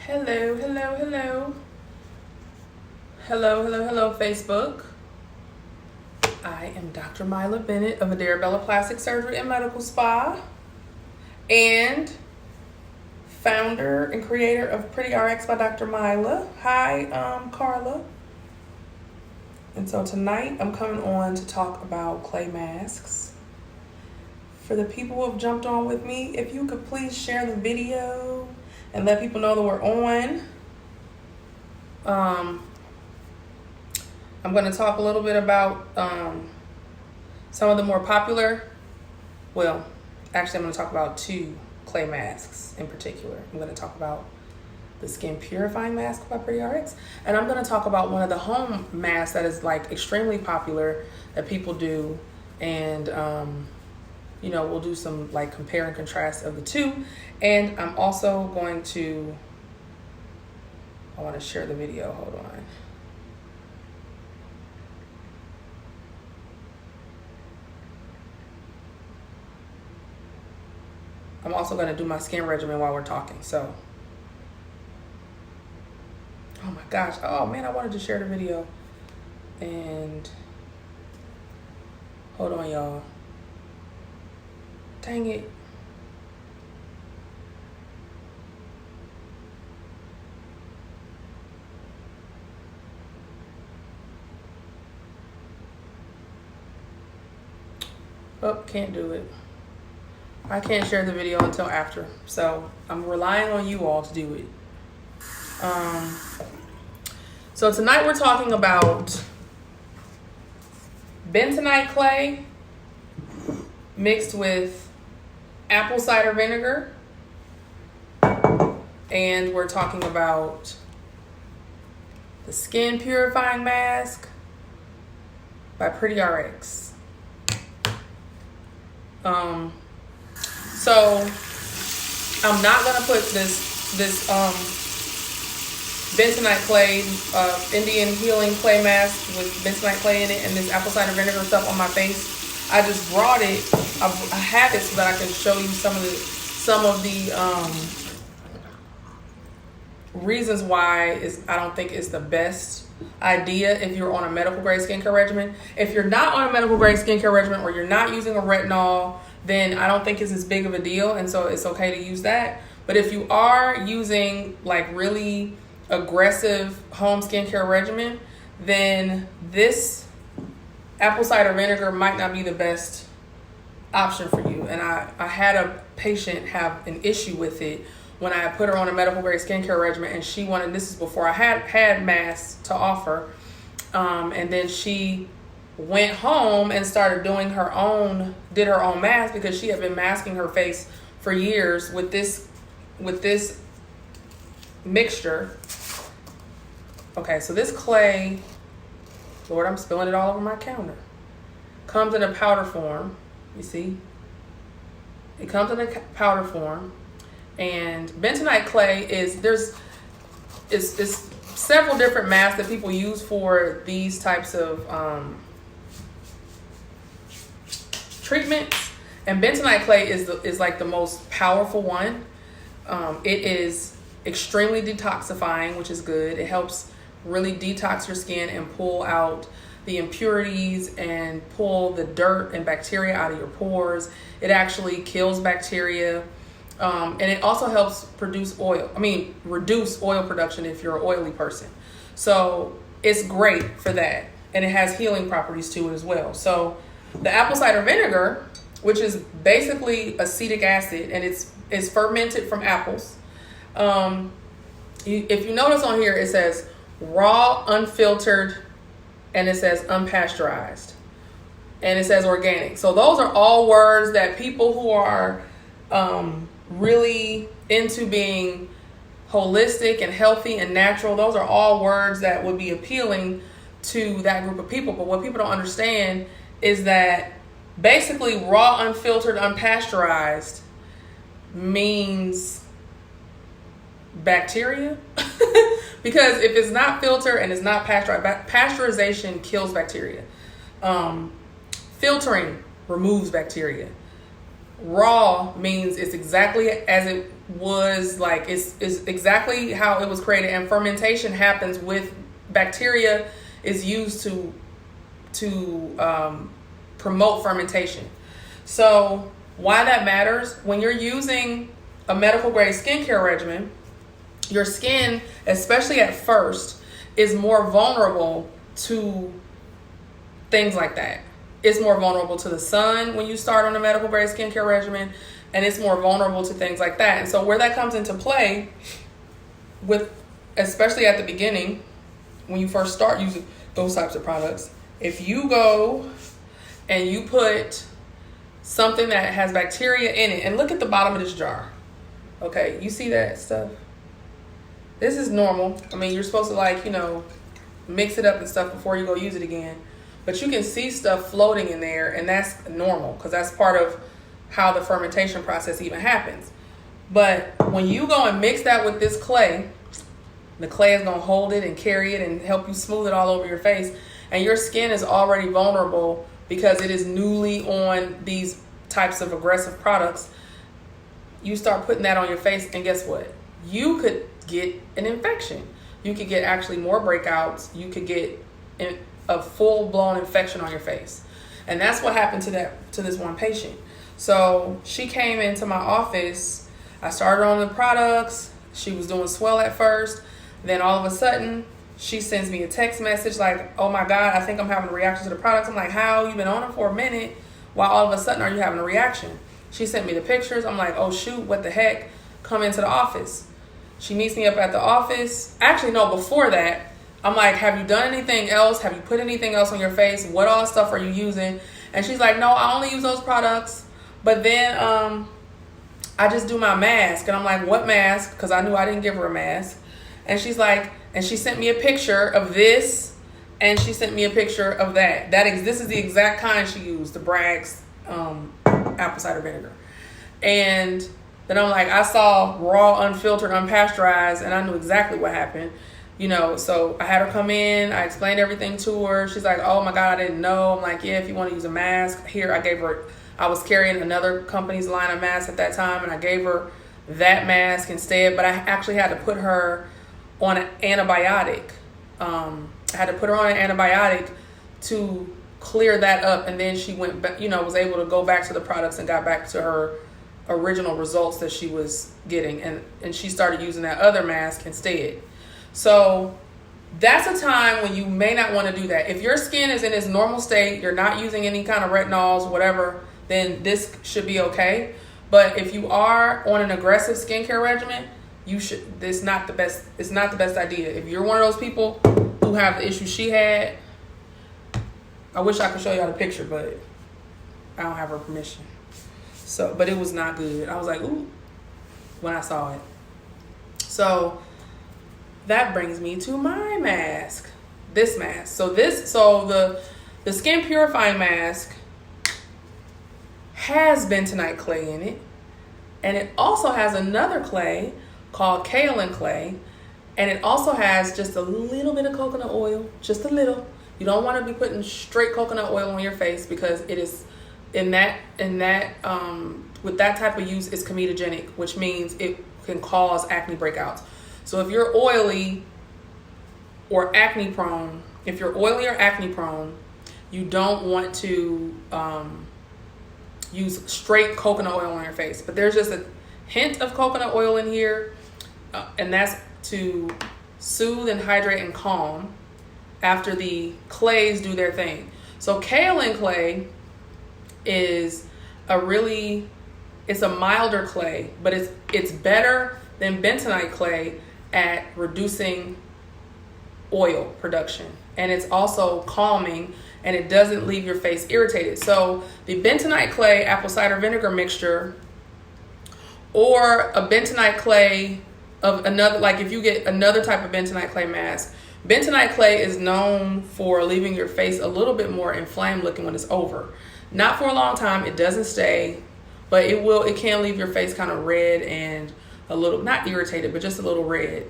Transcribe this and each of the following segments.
Hello, hello, hello. Hello, hello, hello, Facebook. I am Dr. Myla Bennett of Adarabella Plastic Surgery and Medical Spa and founder and creator of Pretty RX by Dr. Myla. Hi, Carla. And so tonight I'm coming on to talk about clay masks. For the people who have jumped on with me, if you could please share the video and let people know that we're on. I'm going to talk a little bit about some of the more popular, I'm going to talk about two clay masks in particular. I'm going to talk about the Skin Purifying Mask by Pretty RX, and I'm going to talk about one of the home masks that is like extremely popular that people do, and we'll do some like compare and contrast of the two. And I'm also going to, I want to share the video, hold on. I'm also going to do my skin regimen while we're talking, so. Oh my gosh, oh man, I wanted to share the video. And, hold on y'all. Dang it. Oh, can't do it. I can't share the video until after, so I'm relying on you all to do it. So tonight we're talking about bentonite clay mixed with apple cider vinegar, and we're talking about the Skin Purifying Mask by Pretty RX. So I'm not gonna put this bentonite clay, Indian healing clay mask with bentonite clay in it and this apple cider vinegar stuff on my face. I just brought it. I have it so that I can show you some of the reasons why I don't think it's the best idea if you're on a medical grade skincare regimen. If you're not on a medical grade skincare regimen or you're not using a retinol, then I don't think it's as big of a deal, and so it's okay to use that. But if you are using like really aggressive home skincare regimen, then this apple cider vinegar might not be the best option for you. And I had a patient have an issue with it when I put her on a medical grade skincare regimen, and she wanted, this is before I had masks to offer, and then she went home and started doing did her own mask because she had been masking her face for years with this mixture. Okay, so this clay, Lord, I'm spilling it all over my counter, comes in a powder form. You see? It comes in a powder form. And bentonite clay is several different masks that people use for these types of treatments, and bentonite clay is like the most powerful one. It is extremely detoxifying, which is good. It helps really detox your skin and pull out the impurities and pull the dirt and bacteria out of your pores. It actually kills bacteria. And it also helps reduce oil production if you're an oily person. So it's great for that. And it has healing properties to it as well. So the apple cider vinegar, which is basically acetic acid, and it's fermented from apples. If you notice on here, it says raw, unfiltered, and it says unpasteurized. And it says organic. So those are all words that people who are really into being holistic and healthy and natural, those are all words that would be appealing to that group of people. But what people don't understand is that basically raw, unfiltered, unpasteurized means bacteria. Because if it's not filtered and it's not pasteurized, pasteurization kills bacteria. Filtering removes bacteria. Raw means it's exactly as it was, like it's exactly how it was created. And fermentation happens with bacteria is used to promote fermentation. So why that matters, when you're using a medical grade skincare regimen, your skin, especially at first, is more vulnerable to things like that. It's more vulnerable to the sun when you start on a medical grade skincare regimen, and it's more vulnerable to things like that. And so where that comes into play with, especially at the beginning, when you first start using those types of products, if you go and you put something that has bacteria in it, and look at the bottom of this jar. Okay, you see that stuff? This is normal. I mean, you're supposed to, like, mix it up and stuff before you go use it again. But you can see stuff floating in there, and that's normal because that's part of how the fermentation process even happens. But when you go and mix that with this clay, the clay is going to hold it and carry it and help you smooth it all over your face. And your skin is already vulnerable because it is newly on these types of aggressive products. You start putting that on your face, and guess what? You could get an infection. You could get actually more breakouts. You could get a full-blown infection on your face. And that's what happened to this one patient. So she came into my office. I started on the products. She was doing swell at first. Then all of a sudden, she sends me a text message like, oh my God, I think I'm having a reaction to the products. I'm like, how? You've been on it for a minute. Why all of a sudden are you having a reaction? She sent me the pictures. I'm like, oh shoot, what the heck? Come into the office. She meets me up at the office. Actually, no, before that, I'm like, have you done anything else? Have you put anything else on your face? What all stuff are you using? And she's like, no, I only use those products. But then I just do my mask. And I'm like, what mask? Because I knew I didn't give her a mask. And she's like, and she sent me a picture of this. And she sent me a picture of that. This is the exact kind she used, the Bragg's apple cider vinegar. And then I'm like, I saw raw, unfiltered, unpasteurized, and I knew exactly what happened. So I had her come in. I explained everything to her. She's like, oh my God, I didn't know. I'm like, yeah, if you want to use a mask. Here, I was carrying another company's line of masks at that time, and I gave her that mask instead. But I actually had to put her on an antibiotic. I had to put her on an antibiotic to clear that up. And then she went back, was able to go back to the products and got back to her original results that she was getting. And she started using that other mask instead. So that's a time when you may not want to do that. If your skin is in its normal state, you're not using any kind of retinols, whatever, then this should be okay. But if you are on an aggressive skincare regimen, it's not the best idea. If you're one of those people who have the issue she had, I wish I could show y'all the picture, but I don't have her permission. So, but it was not good. I was like, ooh, when I saw it. So that brings me to my mask. This mask. So the skin purifying mask has bentonite clay in it. And it also has another clay called kaolin clay. And it also has just a little bit of coconut oil. Just a little. You don't want to be putting straight coconut oil on your face because it is with that type of use, it's comedogenic, which means it can cause acne breakouts. So if you're oily or acne prone, you don't want to use straight coconut oil on your face. But there's just a hint of coconut oil in here, and that's to soothe and hydrate and calm after the clays do their thing. So kaolin clay is it's a milder clay, but it's better than bentonite clay at reducing oil production. And it's also calming, and it doesn't leave your face irritated. So the bentonite clay apple cider vinegar mixture, or a bentonite clay of another, like if you get another type of bentonite clay mask, bentonite clay is known for leaving your face a little bit more inflamed looking when it's over. Not for a long time, it doesn't stay, but it can leave your face kind of red and a little, not irritated, but just a little red.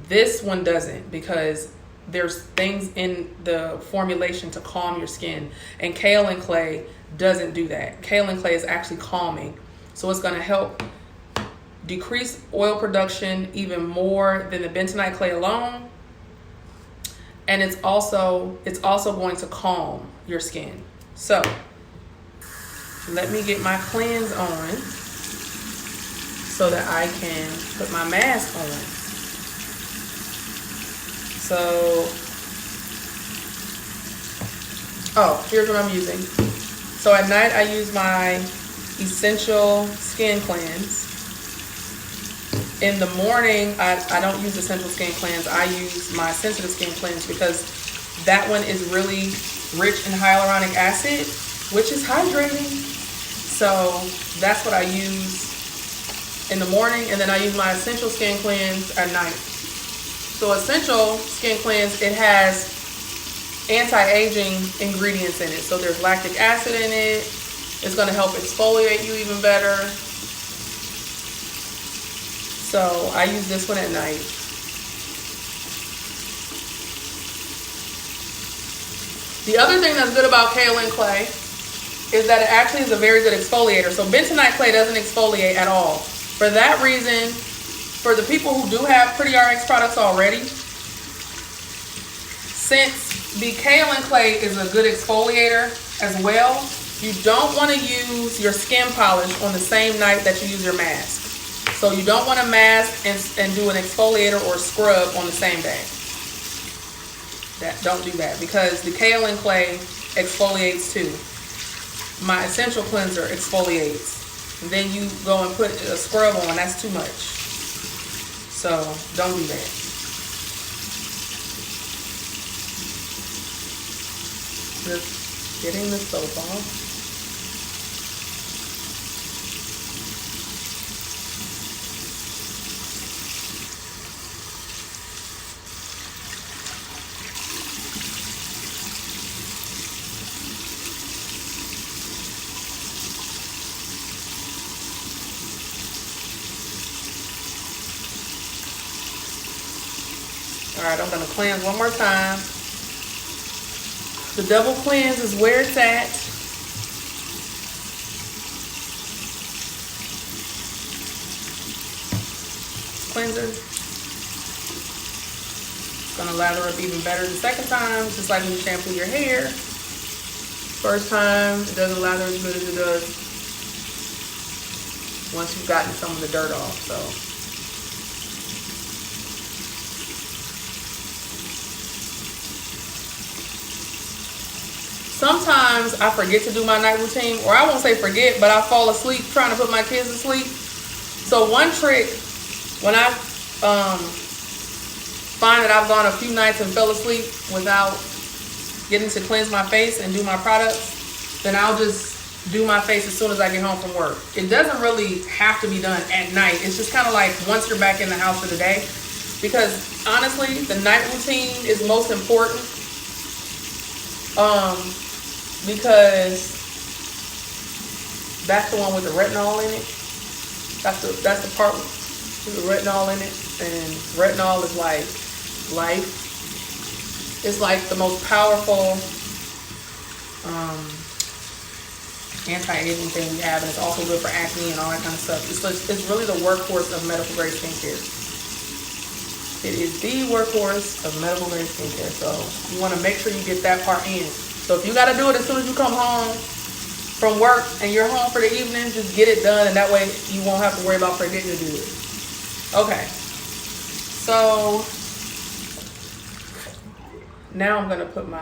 This one doesn't, because there's things in the formulation to calm your skin. And kaolin clay doesn't do that. Kaolin clay is actually calming. So it's going to help decrease oil production even more than the bentonite clay alone. And it's also going to calm your skin. So let me get my cleanse on so that I can put my mask on. So, here's what I'm using. So at night I use my Essential Skin Cleanse. In the morning, I don't use Essential Skin Cleanse. I use my Sensitive Skin Cleanse because that one is really rich in hyaluronic acid, which is hydrating. So that's what I use in the morning, and then I use my Essential Skin Cleanse at night. So Essential Skin Cleanse, it has anti-aging ingredients in it. So there's lactic acid in it. It's going to help exfoliate you even better. So I use this one at night. The other thing that's good about kaolin clay is that it actually is a very good exfoliator. So bentonite clay doesn't exfoliate at all. For that reason, for the people who do have Pretty RX products already, since the kaolin clay is a good exfoliator as well, you don't want to use your skin polish on the same night that you use your mask. So you don't want to mask and do an exfoliator or scrub on the same day. Don't do that, because the kaolin clay exfoliates too. My essential cleanser exfoliates. And then you go and put a scrub on, that's too much. So don't do that. Just getting the soap off. All right, I'm gonna cleanse one more time. The double cleanse is where it's at. Cleanser. It's gonna lather up even better the second time, just like when you shampoo your hair. First time, it doesn't lather as good as it does once you've gotten some of the dirt off, so. Sometimes I forget to do my night routine, or I won't say forget, but I fall asleep trying to put my kids to sleep. So one trick, when I find that I've gone a few nights and fell asleep without getting to cleanse my face and do my products, then I'll just do my face as soon as I get home from work. It doesn't really have to be done at night. It's just kind of like once you're back in the house for the day. Because honestly, the night routine is most important. Because that's the one with the retinol in it. That's the part with the retinol in it. And retinol is like life. It's like the most powerful anti-aging thing we have, and it's also good for acne and all that kind of stuff. It's really the workhorse of medical grade skincare. It is the workhorse of medical grade skincare. So you want to make sure you get that part in. So if you got to do it as soon as you come home from work and you're home for the evening, just get it done, and that way you won't have to worry about forgetting to do it. Okay. So now I'm going to put my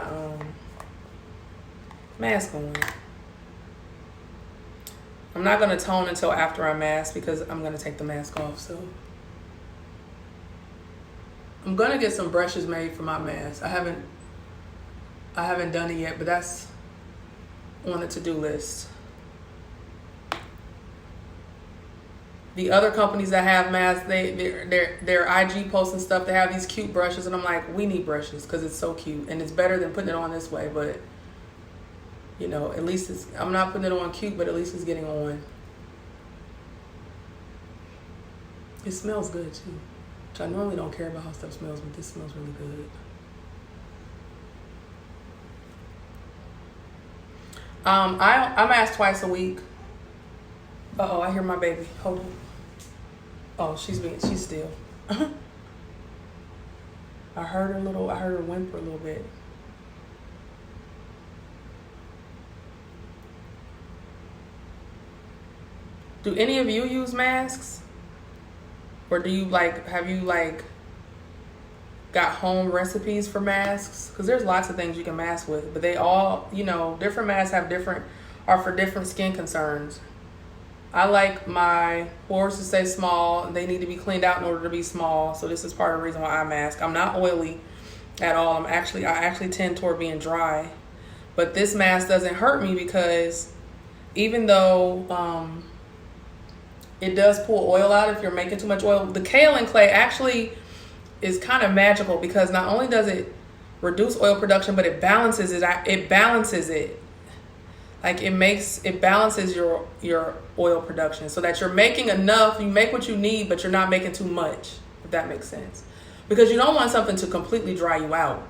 mask on. I'm not going to tone until after I mask because I'm going to take the mask off. So I'm going to get some brushes made for my mask. I haven't done it yet, but that's on the to-do list. The other companies that have masks, their IG posts and stuff, they have these cute brushes, and I'm like, we need brushes because it's so cute, and it's better than putting it on this way. But you know, at least I'm not putting it on cute, but at least it's getting on. It smells good too, which I normally don't care about how stuff smells, but this smells really good. I mask twice a week. Uh-oh, I hear my baby. Hold on. Oh, she's still. I heard her whimper a little bit. Do any of you use masks? Or do you have you got home recipes for masks? Because there's lots of things you can mask with, but they all, different masks are for different skin concerns. I like my pores to stay small. They need to be cleaned out in order to be small. So this is part of the reason why I mask. I'm not oily at all. I actually tend toward being dry. But this mask doesn't hurt me because even though it does pull oil out if you're making too much oil, the kaolin clay actually is kind of magical because not only does it reduce oil production, but it balances it. It balances it. It balances your oil production so that you're making enough. You make what you need, but you're not making too much, if that makes sense. Because you don't want something to completely dry you out.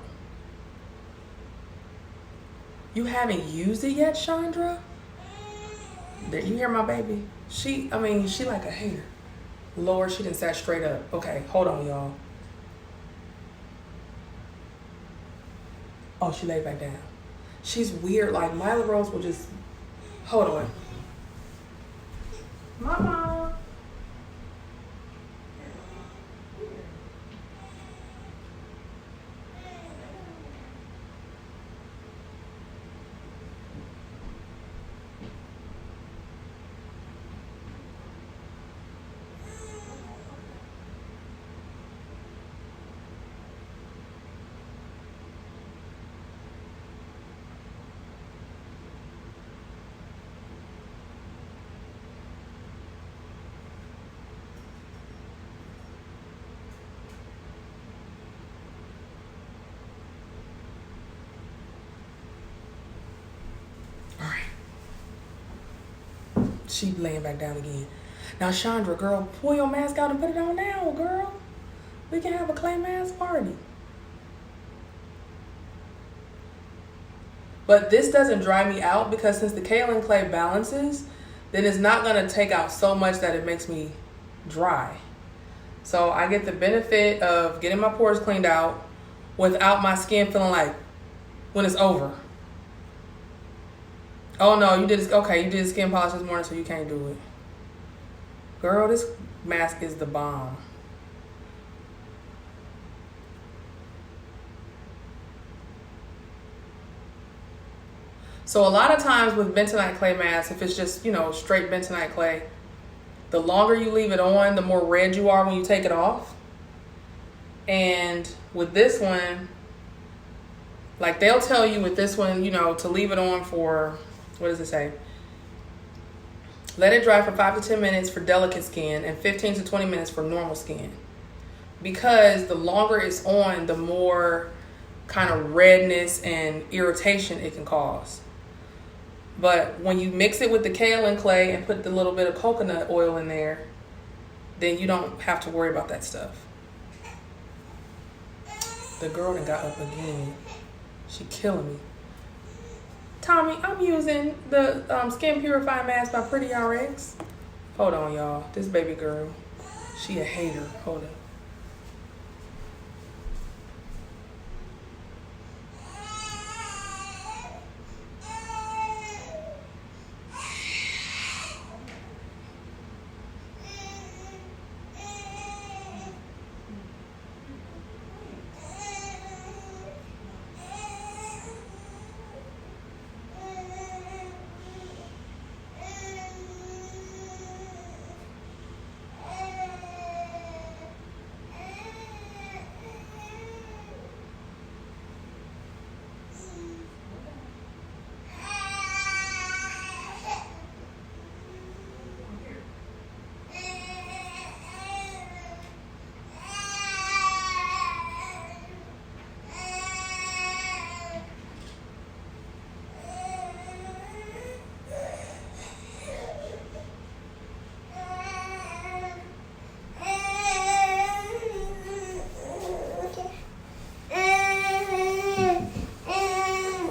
You haven't used it yet, Chandra? Did you hear my baby? She like a hater. Lord, she done sat straight up. Okay, hold on, y'all. Oh, she laid back down. She's weird. Like, Mila Rose will just... Hold on. Mama. She laying back down again. Now, Chandra, girl, pull your mask out and put it on now, girl. We can have a clay mask party. But this doesn't dry me out because since the kaolin clay balances, then it's not going to take out so much that it makes me dry. So I get the benefit of getting my pores cleaned out without my skin feeling like when it's over. Oh no, you did skin polish this morning, so you can't do it. Girl, this mask is the bomb. So a lot of times with bentonite clay masks, if it's just, straight bentonite clay, the longer you leave it on, the more red you are when you take it off. And with this one, like they'll tell you with this one, to leave it on for, what does it say? Let it dry for 5 to 10 minutes for delicate skin and 15 to 20 minutes for normal skin. Because the longer it's on, the more kind of redness and irritation it can cause. But when you mix it with the kaolin clay and put the little bit of coconut oil in there, then you don't have to worry about that stuff. The girl done got up again. She killing me. Tommy, I'm using the Skin Purifying Mask by Pretty RX. Hold on, y'all. This baby girl, she a hater. Hold up.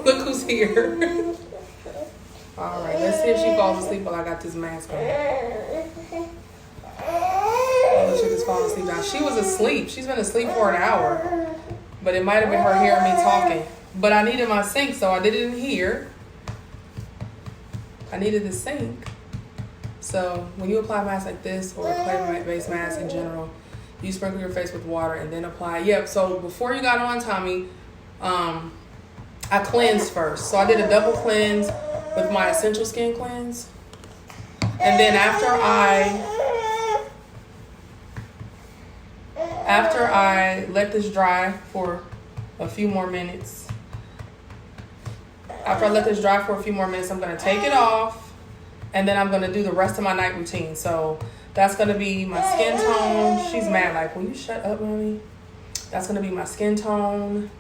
Look who's here. All right, let's see if she falls asleep while I got this mask on. Oh, the chick is falling asleep now. She was asleep. She's been asleep for an hour. But it might have been her hearing me talking. But I needed my sink, so I did it in here. I needed the sink. So when you apply a mask like this, or a clay-based mask in general, you sprinkle your face with water and then apply. Yep, so before you got on, Tommy, I cleansed first. So I did a double cleanse with my Essential Skin Cleanse. And then after I let this dry for a few more minutes, I'm going to take it off, and then I'm going to do the rest of my night routine. So that's going to be my skin tone. She's mad, like, will you shut up, mommy? That's going to be my skin tone,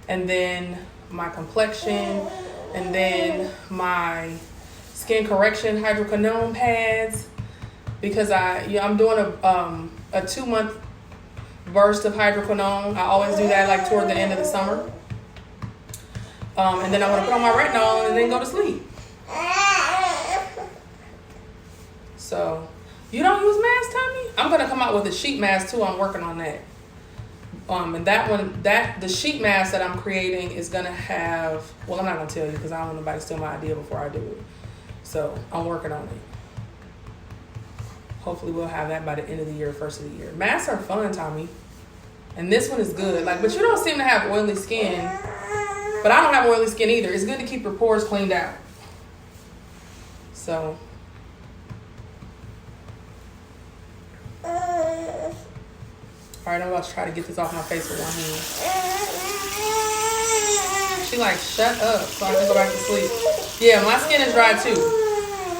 and then my complexion, and then my skin correction hydroquinone pads, because I'm doing a 2-month burst of hydroquinone. I always do that like toward the end of the summer. And then I'm going to put on my retinol and then go to sleep. So, you don't use masks, Tommy? I'm going to come out with a sheet mask too. I'm working on that. And the sheet mask that I'm creating is going to have, well, I'm not going to tell you because I don't want nobody to steal my idea before I do it. So, I'm working on it. Hopefully we'll have that by the end of the year, first of the year. Masks are fun, Tommy. And this one is good. But you don't seem to have oily skin. But I don't have oily skin either. It's good to keep your pores cleaned out. So. Alright, I'm about to try to get this off my face with one hand. She like, shut up so I can go back to sleep. Yeah, my skin is dry too.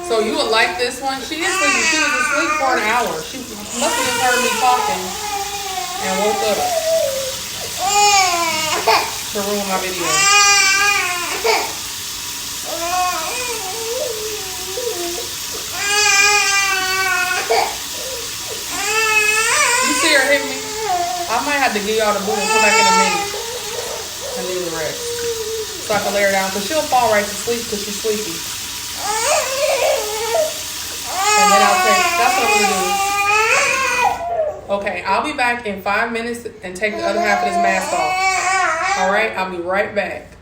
So you would like this one. She is sleeping. She was asleep for an hour. She must have just heard me talking and woke up to ruin my video. You see her hit me? I might have to give y'all the boot and come back in a minute and do the rest. So I can lay her down. Because she'll fall right to sleep because she's sleepy. And then that's what I'm going to do. Okay, I'll be back in 5 minutes and take the other half of this mask off. All right, I'll be right back.